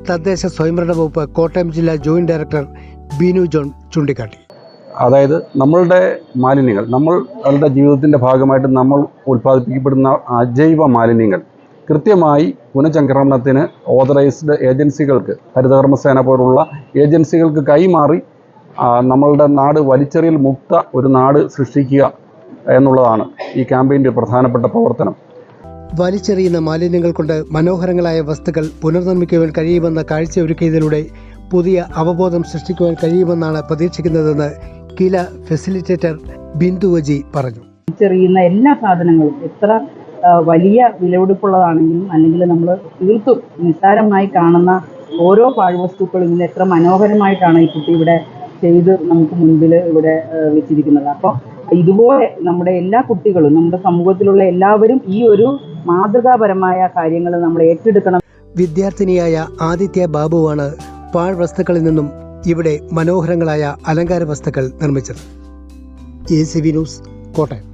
തദ്ദേശ സ്വയംഭരണ വകുപ്പ് കോട്ടയം ജില്ലാ ജോയിന്റ് ഡയറക്ടർ ബിനു ജോൺ ചൂണ്ടിക്കാട്ടി. അതായത് നമ്മളുടെ മാലിന്യങ്ങൾ, നമ്മളുടെ ജീവിതത്തിൻ്റെ ഭാഗമായിട്ട് നമ്മൾ ഉൽപ്പാദിപ്പിക്കപ്പെടുന്ന അജൈവ മാലിന്യങ്ങൾ കൃത്യമായി പുനഃചംക്രമണത്തിന് ഓതറൈസ്ഡ് ഏജൻസികൾക്ക്, ഹരിതകർമ്മസേന പോലുള്ള ഏജൻസികൾക്ക് കൈമാറി നമ്മളുടെ നാട് വലിച്ചെറിയൽ മുക്ത ഒരു നാട് സൃഷ്ടിക്കുക എന്നുള്ളതാണ് ഈ ക്യാമ്പയിൻ്റെ പ്രധാനപ്പെട്ട പ്രവർത്തനം. വലിച്ചെറിയുന്ന മാലിന്യങ്ങൾ കൊണ്ട് മനോഹരങ്ങളായ വസ്തുക്കൾ പുനർനിർമ്മിക്കുവാൻ കഴിയുമെന്ന കാഴ്ചയൊരുക്കിയതിലൂടെ പുതിയ അവബോധം സൃഷ്ടിക്കുവാൻ കഴിയുമെന്നാണ് പ്രതീക്ഷിക്കുന്നതെന്ന് കില ഫെസിലിറ്റേറ്റർ ബിന്ദു വജി പറഞ്ഞു. വലിച്ചെറിയുന്ന എല്ലാ സാധനങ്ങളും എത്ര വലിയ വിലപിടിപ്പുള്ളതാണെങ്കിലും അല്ലെങ്കിൽ നമ്മൾ തീർത്തും നിസ്സാരമായി കാണുന്ന ഓരോ പാഴ്വസ്തുക്കളും ഇന്ന് എത്ര മനോഹരമായിട്ടാണ് ഈ കുട്ടി ഇവിടെ ചെയ്ത് നമുക്ക് മുൻപിൽ ഇവിടെ വെച്ചിരിക്കുന്നത്. അപ്പോൾ ഇതുപോലെ നമ്മുടെ എല്ലാ കുട്ടികളും, നമ്മുടെ സമൂഹത്തിലുള്ള എല്ലാവരും ഈ ഒരു മാതൃകാപരമായ കാര്യങ്ങൾ നമ്മൾ ഏറ്റെടുക്കണം. വിദ്യാർത്ഥിനിയായ ആദിത്യ ബാബുവാണ് പാഴ്വസ്തുക്കളിൽ നിന്നും ഇവിടെ മനോഹരങ്ങളായ അലങ്കാര വസ്തുക്കൾ നിർമ്മിച്ചത്. ACV news, Kottayam.